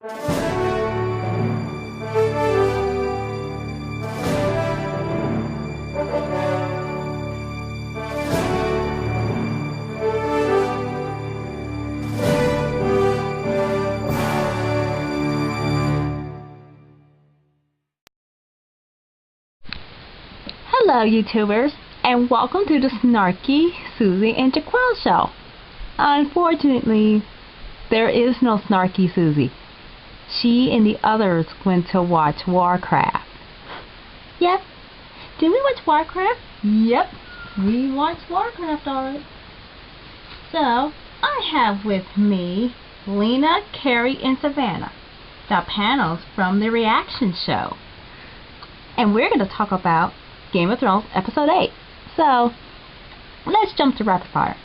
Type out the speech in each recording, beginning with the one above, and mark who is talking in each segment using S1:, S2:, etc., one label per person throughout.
S1: Hello YouTubers, and welcome to the Snarky, Susie, and Jacquel show. Unfortunately, there is no Snarky Susie. She and the others went to watch Warcraft. Yep. Did we watch Warcraft? Yep. We watched Warcraft alright. So, I have with me Lena, Kerrie, and Savannah, the panels from the reaction show. And we're going to talk about Game of Thrones Episode 8. So, let's jump to rapid fire.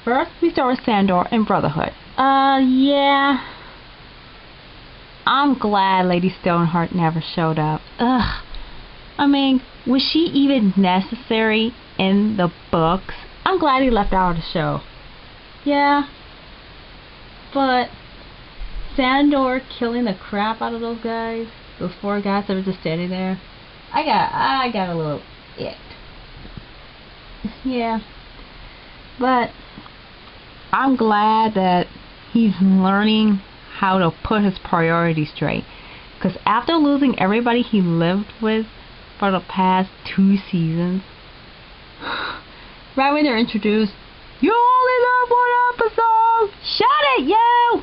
S1: First, we start with Sandor and Brotherhood. Yeah. I'm glad Lady Stoneheart never showed up. Ugh. I mean, was she even necessary in the books? I'm glad he left out of the show. Yeah. But Sandor killing the crap out of those guys, those 4 guys that were just standing there, I got a little ick. Yeah. But I'm glad that he's learning how to put his priorities straight. Because after losing everybody he lived with for the past 2 seasons, right when they're introduced, you only live 1 episode! Shut it, you!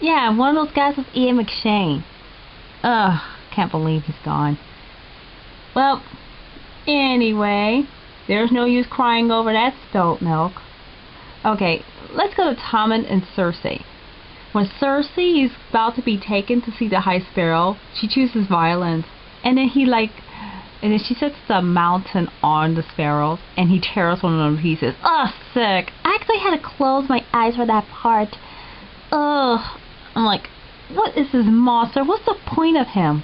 S1: Yeah, one of those guys was Ian McShane. Ugh, can't believe he's gone. Well, anyway, there's no use crying over that spilt milk. Okay, let's go to Tommen and Cersei. When Cersei is about to be taken to see the High Sparrow, she chooses violence, and then and then she sets the mountain on the sparrows, and he tears one of them to pieces. Ugh, sick. I actually had to close my eyes for that part. Ugh. I'm like, what is this monster? What's the point of him?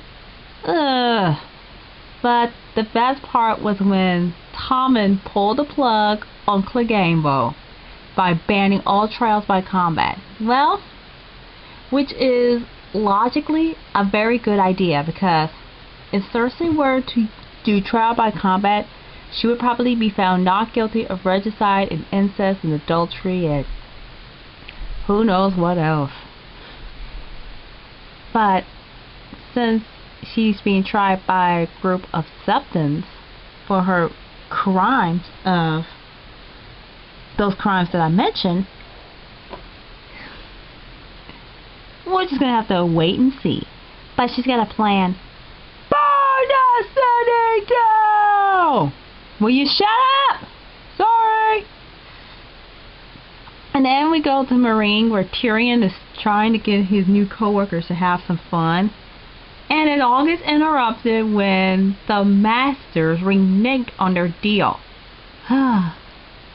S1: Ugh. But the best part was when Tommen pulled the plug on Clegane by banning all trials by combat. Well, which is logically a very good idea, because if Cersei were to do trial by combat, she would probably be found not guilty of regicide and incest and adultery and who knows what else. But since she's being tried by a group of septons for her crimes of those crimes that I mentioned, we're just gonna have to wait and see. But she's got a plan. Burn the city down! Will you shut up? Sorry. And then we go to Marine, where Tyrion is trying to get his new co-workers to have some fun. And it all gets interrupted when the masters renege on their deal.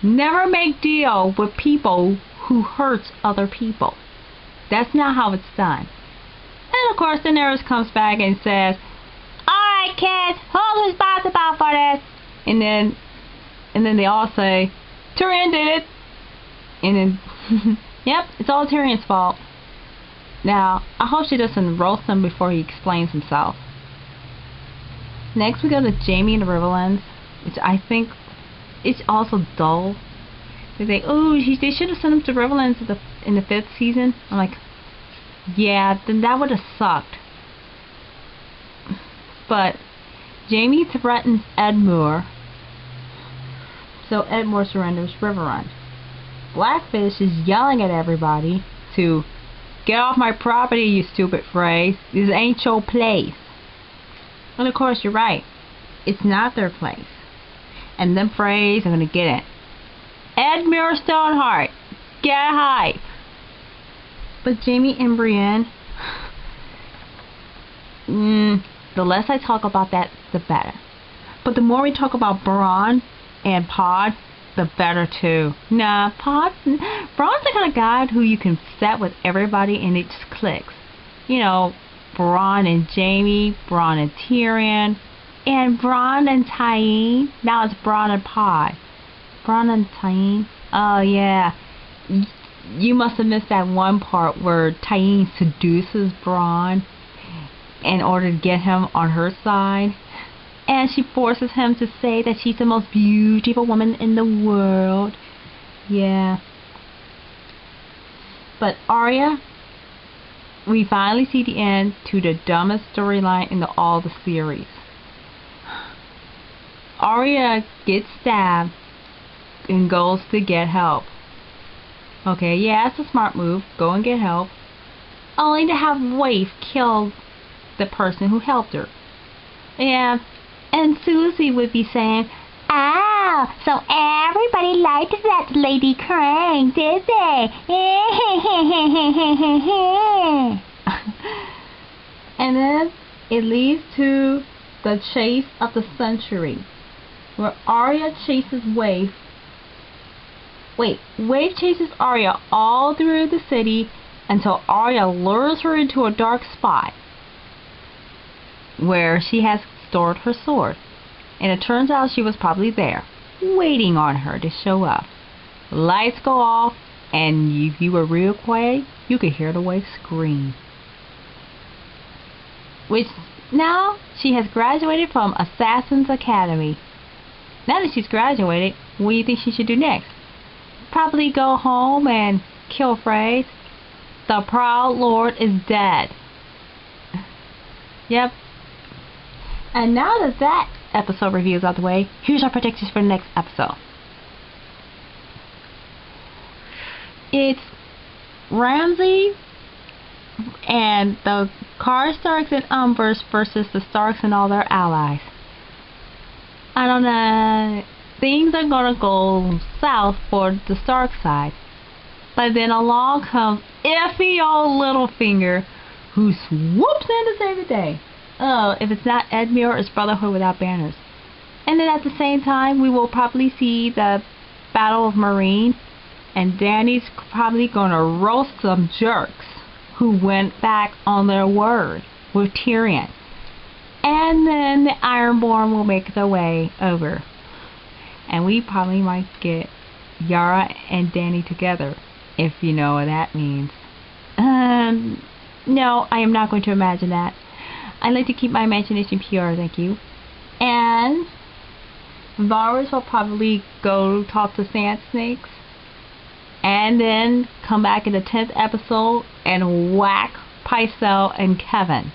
S1: Never make deal with people who hurts other people. That's not how it's done. And of course Daenerys comes back and says, "Alright kids, who's responsible for this?" And then they all say, "Tyrion did it." And then, yep, it's all Tyrion's fault. Now, I hope she doesn't roast him before he explains himself. Next we go to Jaime and the Riverlands, which I think is also dull. They say, oh, they should have sent him to Riverlands in the 5th season. I'm like, yeah, then that would have sucked. But Jaime threatens Edmure, so Edmure surrenders Riverrun. Blackfish is yelling at everybody to get off my property, you stupid Freys. This ain't your place. And of course, you're right. It's not their place. And them Freys are gonna get it. Edmure Stoneheart, get hype. But Jaime and Brienne, the less I talk about that, the better. But the more we talk about Bran and Pod, the better too. Nah, Braun's the kind of guy who you can set with everybody and it just clicks. You know, Bran and Jaime, Bran and Tyrion, and Bran and Tiny. Now it's Bran and Pod. Bran and Tiny. Oh yeah. You must have missed that one part where Tyene seduces Bran in order to get him on her side. And she forces him to say that she's the most beautiful woman in the world. Yeah. But Aria, we finally see the end to the dumbest storyline in all the series. Aria gets stabbed and goes to get help. Okay, yeah, it's a smart move. Go and get help. Only to have Waif kill the person who helped her. Yeah, and Susie would be saying, "Oh, so everybody liked that Lady Crane, did they?" And then it leads to the chase of the century, where Aria chases Waif. Waif chases Aria all through the city until Aria lures her into a dark spot where she has stored her sword. And it turns out she was probably there, waiting on her to show up. Lights go off, and if you were real quiet, you could hear the Waif scream. Which, now, she has graduated from Assassin's Academy. Now that she's graduated, what do you think she should do next? Probably go home and kill Frey. The Proud Lord is dead. Yep. And now that that episode review is out the way, here's our predictions for the next episode. It's Ramsay and the Karstarks and Umbers versus the Starks and all their allies. I don't know. Things are gonna go south for the Stark side. But then along comes iffy old Littlefinger, who swoops in to save the day. Oh, if it's not Edmure, it's Brotherhood without banners. And then at the same time, we will probably see the Battle of Marine, and Dany's probably gonna roast some jerks who went back on their word with Tyrion. And then the Ironborn will make their way over. And we probably might get Yara and Dany together, if you know what that means. No, I am not going to imagine that. I like to keep my imagination pure, thank you. And Varys will probably go talk to Sand Snakes, and then come back in the 10th episode and whack Pycelle and Kevin,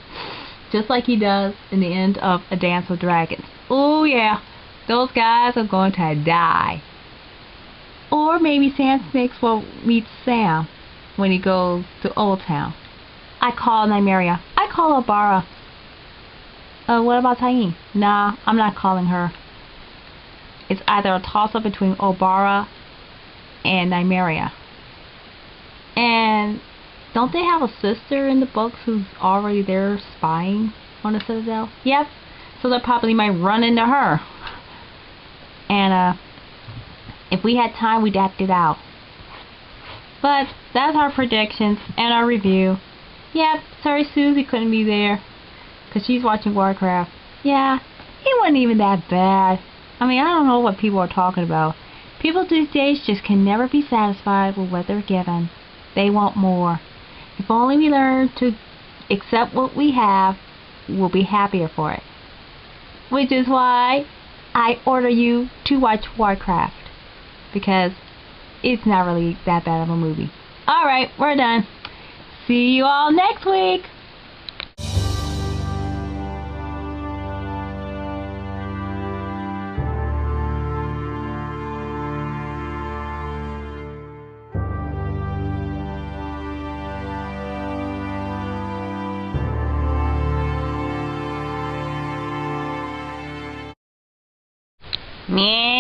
S1: just like he does in the end of A Dance with Dragons. Oh yeah, those guys are going to die. Or maybe Sand Snakes will meet Sam when he goes to Old Town. I call Nymeria. I call Obara. What about Tyene? Nah, I'm not calling her. It's either a toss-up between Obara and Nymeria. And don't they have a sister in the books who's already there spying on the Citadel? Yep. So they probably might run into her. And if we had time, we'd act it out. But that's our predictions and our review. Yep, sorry Susie couldn't be there, because she's watching Warcraft. Yeah, it wasn't even that bad. I mean, I don't know what people are talking about. People these days just can never be satisfied with what they're given. They want more. If only we learn to accept what we have, we'll be happier for it. Which is why I order you to watch Warcraft, because it's not really that bad of a movie. Alright, we're done. See you all next week. Meow.